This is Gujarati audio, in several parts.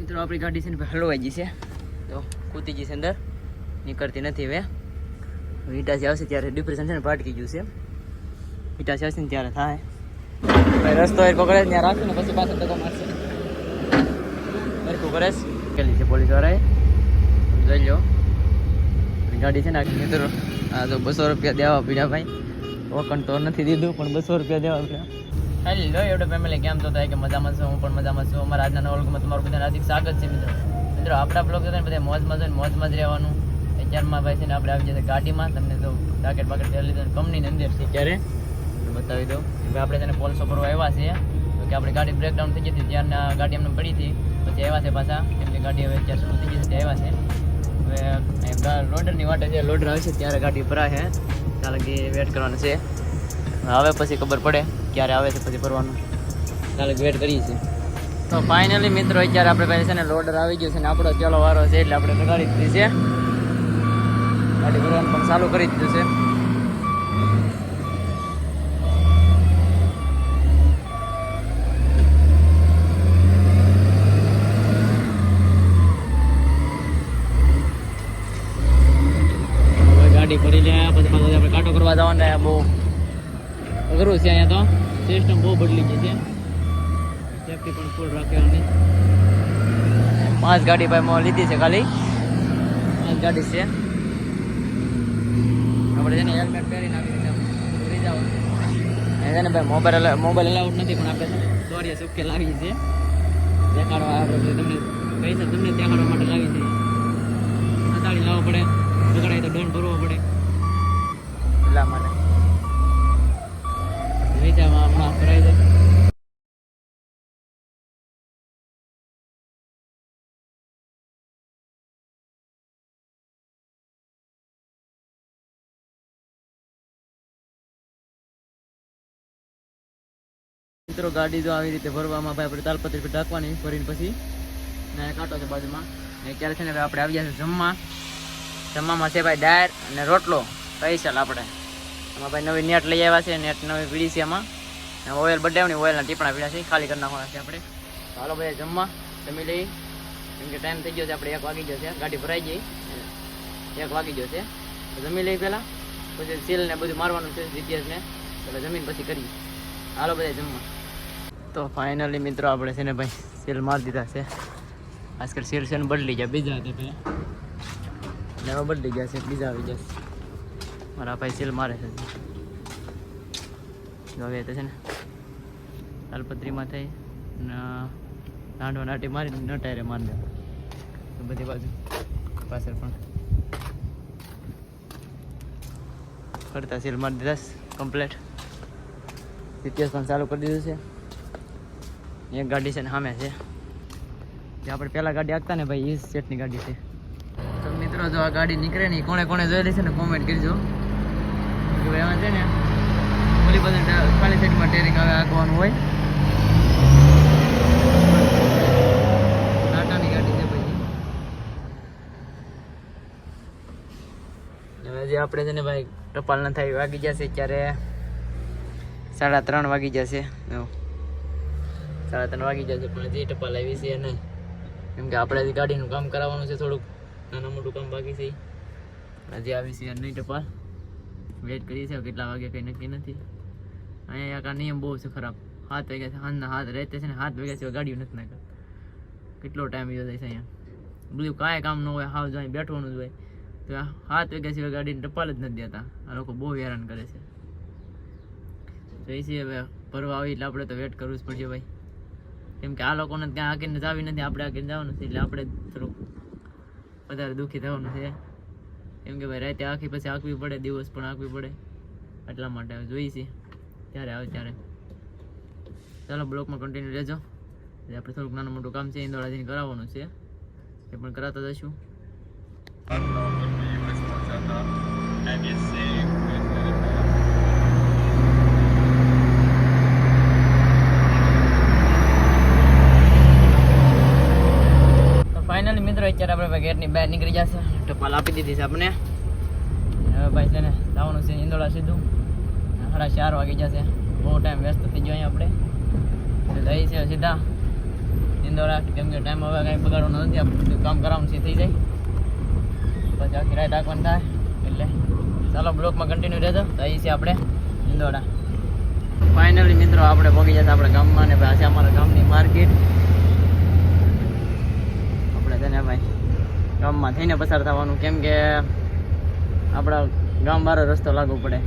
મિત્રો આપણી ગાડી છે ને હલવાઈ ગઈ છે, તો કૂદી ગઈ છે અંદર, નીકળતી નથી હવે. ઈટાસી આવશે ત્યારે ડિપ્રેશન છે ને પાટકી ગયું છે. ઈટાસી આવશે ને ત્યારે થાય ભાઈ. રસ્તો એ પકડે ત્યાં રાખશે ને પછી પાછળ ટકો મારશે. સરખું કરે કેલી છે પોલીસ વાળાએ, જોઈ લો. ગાડી છે ને આખી મિત્રો આ તો 200 રૂપિયા દેવા પડ્યા ભાઈ. ઓકન તો નથી દીધું પણ 200 રૂપિયા દેવા પડ્યા. હાલી લો એવડો ફેમિલી કેમ તો થાય કે મજામાં છું, હું પણ મજામાં છું. અમારા આજના નવા વ્લોગમાં તમારું બધાને હાર્દિક સ્વાગત છે મિત્રો. મિત્રો આપણા બ્લોગ છે ને બધા મોજમાં જ રહેવાનું. અત્યારમાં ભાઈ છે ને આપણે આવી જશે ગાડીમાં. તમને તો જાકેટ બાકેટ પહેરી લીધું, કંપનીની અંદર છે ત્યારે બતાવી દઉં. આપણે તેને પોલીસો પર આવ્યા છે કે આપણી ગાડી બ્રેકડાઉન થઈ ગઈ હતી, ત્યારના ગાડી અમને પડી હતી, પછી આવ્યા છે પાછા. એમની ગાડી હવે અત્યારે શરૂ થઈ ગઈ છે, આવ્યા છે. હવે લોડરની વાટે છે, લોડર આવશે ત્યારે ગાડી ભરાય છે. ત્યાં લગી વેટ કરવાનું છે. હવે પછી ખબર પડે ક્યારે આવે છે પછી ભરવાનું. ત્યાં લગી વેટ કરીએ છીએ. તો ફાઇનલી મિત્રો અત્યારે આપણે પાસે છે ને લોડર આવી ગયું છે ને આપણો ચાલો વારો છે એટલે આપણે ગાડી દીધી છે. ગાડી ભરવાનું પણ ચાલુ કરી દીધું છે. ગાડી ભરી લે પછી પાછું આપણે કાંટો કરવા જવાના. બહુ અઘરું છે અહીંયા તો, સિસ્ટમ બહુ બદલી ગઈ છે. સેફ્ટી પણ ફૂલ રાખવાની. 5 ગાડી ભાઈ લીધી છે, ખાલી 5 ગાડી છે. આપણે છે ને હેલ્મેટ પહેરીને આવી રીતે ફરી જવાનું. છે ને ભાઈ મોબાઈલ અલાઉડ નથી પણ આપણે દોરીએ સુખે લાવી છે દેખાડવા. આપણે તમને પૈસા તમને દેખાડવા માટે લાવી છે. નતાળી લાવવો પડે, બગડાય તો દંડ ભરવો પડે એટલા માટે. રીચામાં હમણાં ભરાઈ જાય. મિત્રો ગાડી જો આવી રીતે ભરવામાં ભાઈ આપણે તાલપત્રી પર ઢાંકવાની, ભરીને પછી ને કાંટો છે બાજુમાં. ને ક્યારે છે ને આપણે આવી જશે જમવામાં છે ભાઈ દાળ અને રોટલો સ્પેશિયલ. આપણે એમાં ભાઈ નવી નેટ લઈ આવ્યા છે, નેટ નવી પીડી છે. એમાં ઓઇલ બદલાવની, ઓઇલના ટીપણા પીડા છે, ખાલી કરી નાખવાના છે આપણે. હાલો ભાઈ જમવા જમી લઈ, કેમ કે ટાઈમ થઈ ગયો છે. આપણે 1 વાગી ગયો છે, ગાડી ભરાઈ ગઈ 1 વાગી ગયો છે. તો જમી લઈ પહેલાં, પછી સીલ ને બધું મારવાનું છે જીપીએસ ને, એટલે જમીન પછી કરીએ. હાલો બધા જમવા. તો ફાઇનલી મિત્રો આપણે છે ને ભાઈ સીલ મારી દીધા છે. આજકાલ સીલ છે ને બદલી ગયા, બીજા હતા પહેલાં નવા બદલી ગયા છે, બીજા આવી ગયા છે. મારા ભાઈ સીલ મારે છે. હવે તો છે ને તાલપત્રીમાં થઈ ને નાંડો નાટી મારી નટાયરે મારી દે બધી બાજુ પાછળ પણ કરતા સીલ મારી દીધા કમ્પ્લેટ. જીપીએસ પણ ચાલુ કરી દીધું છે. એક ગાડી છે ને સામે છે, જે આપણે પહેલાં ગાડી આપતા ને ભાઈ એ સેટની ગાડી છે. તો મિત્રો જો આ ગાડી નીકળે નહીં, કોણે જોયેલી છે ને કોમેન્ટ કરજો કે ભાઈ એમાં છે ને ઓલી બધું ખાલી સાઈડમાં ટેરિંગ આવે આંકવાનું હોય. ટાટાની ગાડી છે ભાઈ. હવે જે આપણે છે ને ભાઈ ટપાલ ન થાય વાગી જશે ત્યારે 3:30 વાગી જશે. 3:30 વાગી જશે પણ હજી ટપાલ આવી છે નહીં, કેમ કે આપણે હજી ગાડીનું કામ કરાવવાનું છે. થોડુંક નાનું મોટું કામ બાકી છે, હજી આવી છે નહીં ટપાલ. વેઇટ કરીએ છીએ કેટલા વાગે કંઈ નક્કી નથી. અહીંયા આ નિયમ બહુ છે ખરાબ. 7 વાગ્યા છે સાંજના, રહેતે છે ને 7 વાગ્યા સિવાય ગાડીઓ નથી નાખતા. કેટલો ટાઈમ યોજાય છે અહીંયા, બધું કાંઈ કામ ન હોય, હાવ જાય બેઠવાનું જ હોય. તો 7 વાગ્યા સિવાય ગાડીને ટપાલ જ નથી દેતા. આ લોકો બહુ હેરાન કરે છે. જઈશી હવે ભરવા આવી એટલે આપણે તો વેટ કરવું જ પડશે ભાઈ, કેમ કે આ લોકોને ત્યાં આકીને જાવી નથી, આપણે આકીને જવાનું છે. એટલે આપણે થોડુંક વધારે દુઃખી થવાનું છે, કેમ કે ભાઈ રાતે આખી પછી આંકવી પડે, દિવસ પણ આંકવી પડે. એટલા માટે જોઈશી ત્યારે આવે ત્યારે. ચાલો બ્લોકમાં કન્ટિન્યુ રહેજો. આપણે થોડુંક નાનું મોટું કામ છે ઇન્દોરાજીને કરાવવાનું છે, એ પણ કરાવતા જઈશું. ફાઇનલી મિત્રો અત્યારે આપણે ગેટની બહાર નીકળી જશે. ટપાલ આપી દીધી છે આપણે. હવે ભાઈ છે ને જવાનું છે ઇન્દોરા સીધું. 4:30 વાગી જશે. બહુ ટાઈમ વેસ્ટ થઈ ગયો અહીંયા આપણે. એટલે જઈએ છીએ સીધા ઇન્દોરા, કેમ કે ટાઈમ હવે કાંઈ બગાડવાનો નથી, આપણે કામ કરવાનું છે થઈ જાય પછી આખી રાત રાખવાનું થાય. એટલે ચાલો બ્લોકમાં કન્ટિન્યુ રહેજો. તો અહીં છે આપણે ઇન્દોરા. ફાઇનલી મિત્રો આપણે પહોંચી જશે આપણે ગામમાં ને ભાઈ આ છે અમારા ગામની માર્કેટ. આપણે છે ને ભાઈ ગામમાં થઈને પસાર થવાનું, કેમ કે આપણા ગામ બારો રસ્તો લાગુ પડે.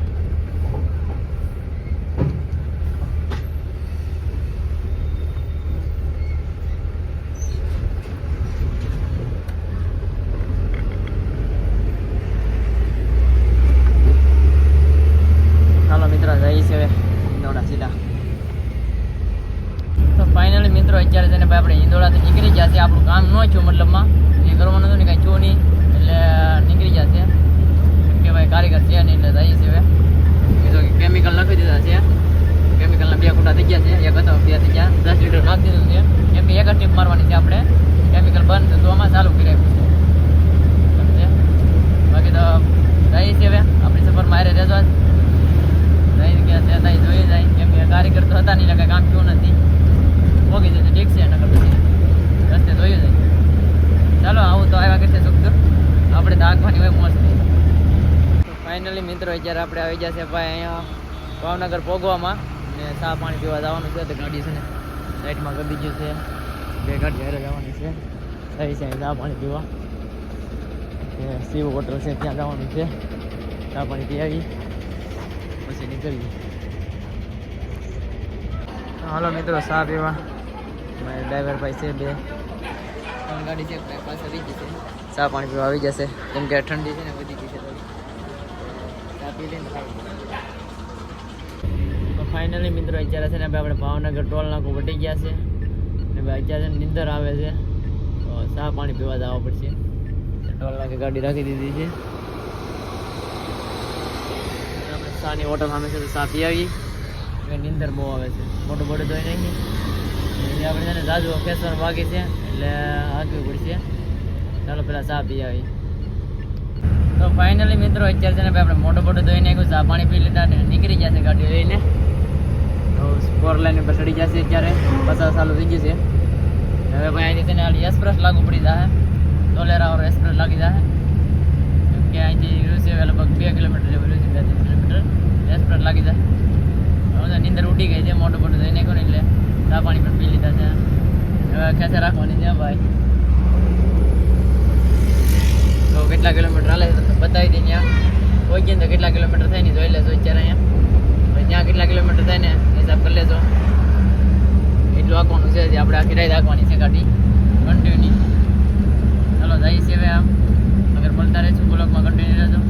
ચાલો મિત્રો જઈએ છે ઇન્દોરા સીધા. તો ફાઇનલી મિત્રો અત્યારે છે ને ભાઈ આપણે ઇન્દોરાથી નીકળી ગયા છે. આપણું કામ ન થયું, મતલબમાં એ કરવાનું હતું ને કાંઈ થયું નહીં, એટલે નીકળી ગયા છે. કે ભાઈ કારીગર છે નહીં એટલે જઈએ છે. હવે કીધું કે કેમિકલ નાખી દીધા છે. કેમિકલના 2 ખૂટા થઈ ગયા છે, એક હતો 2 થઈ ગયા, 10 લીટર નાખી દીધું છે. કેમ કે એક જ ટીપ મારવાની છે આપણે, કેમિકલ બંધ તો આમાં ચાલુ કરી આપ્યું છે. બાકી તો જઈએ છે. હવે આપણી સફરમાં હારે રહેજો. જઈ ગયા છે ત્યાં જોઈ જાય, કેમ કે કારીગર તો હતા નહીં એટલે કાંઈ કામ થયું નથી. પોગી જશે ઠીક છે, નકર પછી રસ્તે જોયું જાય. ચાલો આવું તો આવ્યા કરશે સુખ આપણે તો આગવાની હોય મોસ્ટલી. તો ફાઇનલી મિત્રો અત્યારે આપણે આવી ગયા છે ભાઈ અહીંયા ભાવનગર પોગવામાં, ને ચા પાણી પીવા જવાનું છે. તો ગાડી છે ને સાઈડમાં કરી દીધું છે, 2 ગાડી હારે જવાની છે. થઈ છે ચા પાણી પીવા, શિવ હોટલ છે ત્યાં જવાનું છે. ચા પાણી પી આવી પછી નીકળીએ. હાલો મિત્રો ચા પીવા. મારા ડ્રાઈવર ભાઈ છે 2 ગાડી છે પાસે આવી જશે, ચા પાણી પીવા આવી જશે. કેમ કે ઠંડી છે ને વધી ગઈ છે થોડી, ચા પી લઈને ખાઈ. તો ફાઇનલી મિત્રો અત્યારે છે ને આપણે ભાવનગર ટોલ નાકું વટી ગયા છે ને ભાઈ અત્યારે નીંદર આવે છે, તો ચા પાણી પીવા જવા પડશે. ટોલ નાકે ગાડી રાખી દીધી છે. આપણે ચાની હોટલ સામે છે તો ચા પી આવી. નીંદર બહુ આવે છે, મોટું બોડું ધોઈ નાખીએ. આપણે છે ને જાજુ ફેસવાનું બાકી છે એટલે હાંકવી પડશે. ચાલો પેલા ચા પી આવી. તો ફાઇનલી મિત્રો અત્યારે છે ને ભાઈ આપણે મોટું બોડું ધોઈ નાખ્યું, ચા પાણી પી લીધા ને નીકળી ગયા છે ગાડી લઈને. તો 4 લાઈન ઉપર ચડી જશે. અત્યારે 50 ચાલુ થઈ ગયું છે. હવે ભાઈ અહીંથી છે ને એક્સપ્રેસ લાગુ પડી જાય, ધોલેરા વાળો એક્સપ્રેસ લાગી જાય. કેમ કે અહીંથી રહ્યું છે લગભગ 2 કિલોમીટર જેવું રહ્યું છે, 2-3 કિલોમીટર એક્સપ્રેસ લાગી જાય. હવે નીંદર ઉડી ગઈ છે, મોટું મોટું ધોઈ નાખ્યું ને એટલે ચા પાણી પણ પી લીધા છે. હવે ખેંચે રાખવાની છે ભાઈ. તો કેટલા કિલોમીટર હાલે છે તમને બતાવી દઈએ. ત્યાં પહોંચીએ તો કેટલા કિલોમીટર થાય ને જોઈ લેજો અત્યારે અહીંયા. ત્યાં કેટલા કિલોમીટર થાય ને હિસાબ કરી લેજો. એટલું આંકવાનું છે, આપણે આખી રાત આંકવાની છે ગાડી કન્ટિન્યુ. ચાલો જઈએ છીએ હવે. આમ અગર બોલતા રહેશું બ્લોગમાં કન્ટિન્યુ રહેજો.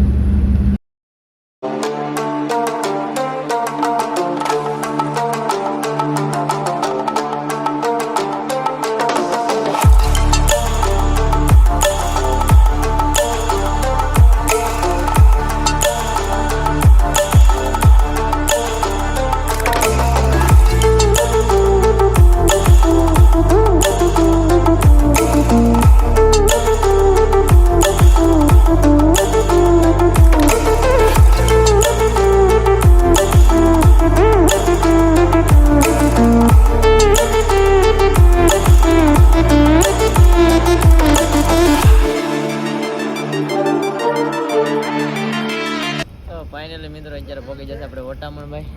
ફાઇનલી મિત્રો અત્યારે પહોંચી જશે આપણે વટામણ ભાઈ.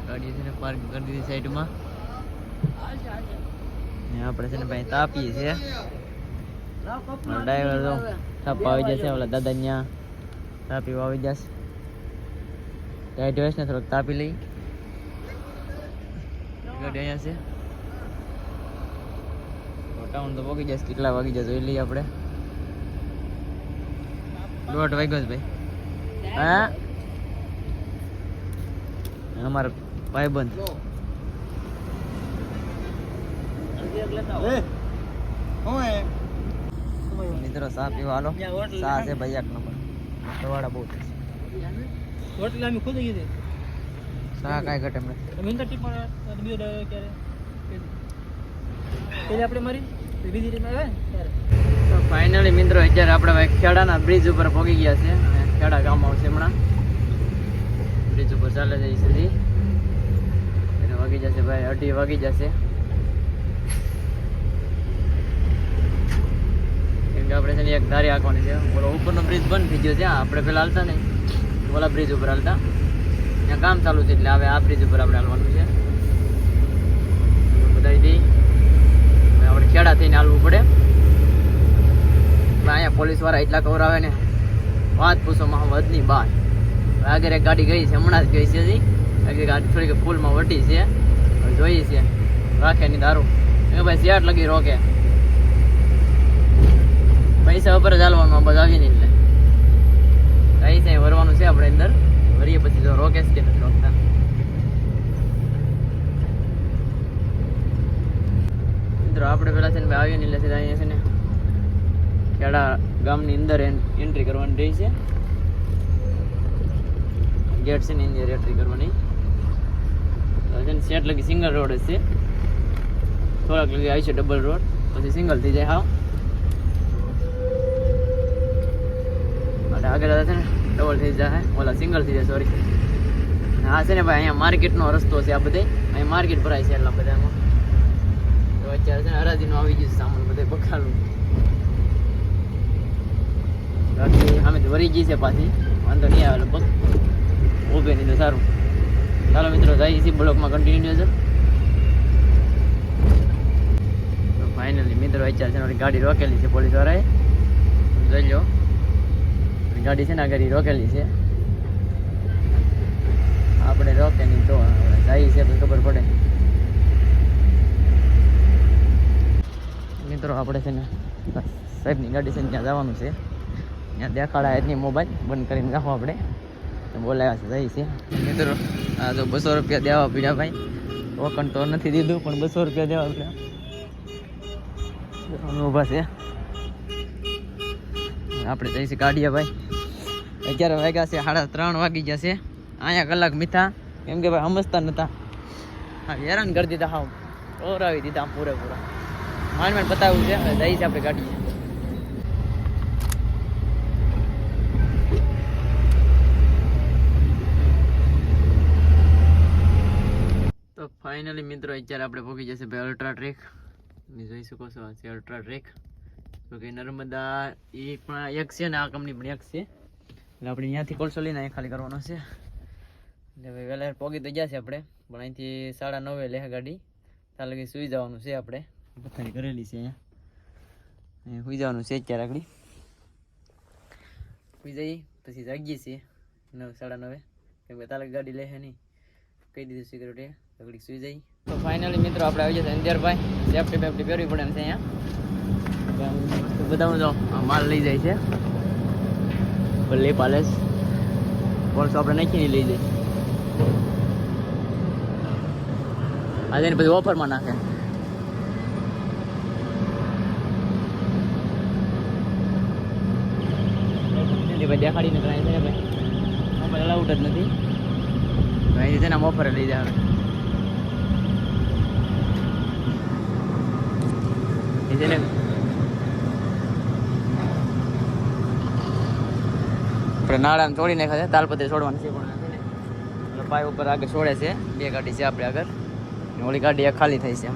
ગાડી છે ને પાર્ક કરી દીધી સાઈડમાં. આપણે છે ને ભાઈ તાપીએ છે. ડ્રાઈવર તો તાપવા આવી જશે. ઓલા દાદા ત્યાં તાપી આવી જશે. ટાઈટ હોય ને થોડોક તાપી લઈ. ગાડી અહીંયા છે. વટામણ તો પહોંચી જશે. કેટલા વાગી જશે જોઈ લઈએ આપણે. 1:30 વાગ્યો છે ભાઈ. હા અમારા ભાઈબંધ મિત્રો ચા પીવા હાલો. ચા છે ભાઈ 1 નંબર. સવાડા બહુ ચા કાંઈ ઘટે એમ નથી. ફાઇનલી મિત્રો અત્યારે આપણે ભાઈ ખેડાના બ્રિજ ઉપર પહોંચી ગયા છે. ખેડા ગામ આવશે હમણાં. બ્રિજ ઉપર ચાલે જાય સુધી એને વાગી જશે ભાઈ 2:30 વાગી જશે. એક ધારી આંકવાની છે. ઓલો ઉપરનો બ્રિજ બંધ થઈ ગયો છે. આપણે પેલા હાલતા ને ઓલા બ્રિજ ઉપર હાલતા, ત્યાં કામ ચાલુ છે એટલે હવે આ બ્રિજ ઉપર આપણે હાલવાનું છે. બધાઈ દઈ આપણે ખેડા થઈને હાલવું પડે. અહીંયા પોલીસ વાળા એટલા કવરાવે ને વાત પૂછો માં વધની બહાર. આગળ એક ગાડી ગઈ છે, હમણાં જ ગઈ છે હજી. આગળ ગાડી થોડીક ફૂલમાં વટી છે, હવે જોઈએ છે રાખે ની દારૂ એ ભાઈ શિયાળ લગી રોકે. પૈસા ઉપર જ હાલવાનું બસ આવી ને એટલે કઈ છે વરવાનું છે આપણે અંદર વરીએ પછી જો રોકે કે નથી રોકતા. મિત્રો આપણે પેલા છે ને ભાઈ આવીએ ને એટલે સીધા અહીંયા છે ને ખેડા ગામની અંદર એન્ટ્રી કરવાની રહી છે. ગેટ છે ને અંદર એન્ટ્રી કરવાની છે ને. સેટ લગી સિંગલ રોડ જ છે, થોડાક લગી આવી છે ડબલ રોડ, પછી સિંગલ થઈ જાય. હા અને આગળ છે ને ડબલ થઈ જાય, ઓલા સિંગલ થઈ જાય સોરી. હા છે ને ભાઈ અહીંયા માર્કેટનો રસ્તો છે. આ બધે અહીંયા માર્કેટ ભરાય છે એટલા બધામાં. તો અત્યારે છે ને હરાજીનું આવી ગયું સામાન બધે બખાલું. બાકી અમે તો વરી ગઈ છે પાછી, વાંધો નહીં આવે લગભગ ઊભે નહીં તો સારું. ચાલો મિત્રો જઈએ છીએ બ્લોકમાં કન્ટિન્યુ છે. તો ફાઇનલી મિત્રો અત્યારે છે ને ગાડી રોકેલી છે પોલીસ વાળાએ, જોઈ લો ગાડી છે ને આગળ રોકેલી છે. આપણે રોકે નહીં તો જઈએ છે તો ખબર પડે. મિત્રો આપણે છે ને સાહેબની ગાડી છે ને ત્યાં જવાનું છે. ત્યાં દેખાડાય જ નહીં, મોબાઈલ બંધ કરીને રાખો આપણે બોલાવ્યા છે જઈએ છે. મિત્રો આ તો 200 રૂપિયા દેવા પીડ્યા ભાઈ. ટોકન તો નથી દીધું પણ 200 રૂપિયા દેવા પીડ્યા ઊભા છે. આપણે જઈશું કાઢીએ ભાઈ. 11 વાગ્યા છે, 3:30 વાગી ગયા છે. અહીંયા કલાક મીઠા કેમ કે ભાઈ સમજતા નતા, હા હેરાન કરી દીધા, હા ઓરાવી દીધા પૂરેપૂરા. માંડ માંડ બતાવ્યું છે. જઈએ છે આપણે કાઢીએ. તો ફાઇનલી મિત્રો અત્યારે આપણે પહોંચી જશે ભાઈ અલ્ટ્રા ટ્રેક. જોઈ શકો છો આ છે અલ્ટ્રા ટ્રેક. તો કે નર્મદા એ પણ એક છે ને આ કંપની પણ એક છે. એટલે આપણે અહીંયાથી કોલસો લઈને અહીંયા ખાલી કરવાનો છે. એટલે હવે વહેલા પહોંચી તો ગયા છે આપણે, પણ અહીંથી 9:30 લે ગાડી. ત્યાં લગી સુઈ જવાનું છે. આપણે પથારી કરેલી છે અહીંયા સુઈ જવાનું છે. અત્યારે આગળ સુઈ જઈએ પછી જાગીએ છીએ 9:30 કેમ કે તાલક ગાડી લે નહીં કહી દીધું સિક્યુરિટી આગળ સુઈ જઈએ. તો ફાઇનલી મિત્રો આપણે આવી જશે અંદરભાઈ. સેફ્ટી બેફ્ટી પહેરવી પડે એમ છે અહીંયા. બધાનું જો માલ લઈ જાય છે ભલે પાલેસ કોલસો આપણે નાખીને લઈ જાય. આજે ને પછી ઓફરમાં નાખે. ભાઈ દેખાડીને કરાય છે ભાઈ મોબાઈલ અલાઉડ જ નથી ભાઈ છે ને આમ ઓફર લઈ જાય. એ છે ને આપણે નાળાને છોડી નાખ્યા છે, તાલપત્રી છોડવાની છે પણ પાય ઉપર આગળ છોડે છે. 2 ગાડી છે આપણે આગળ, ઓલી ગાડી ખાલી થઈ છે.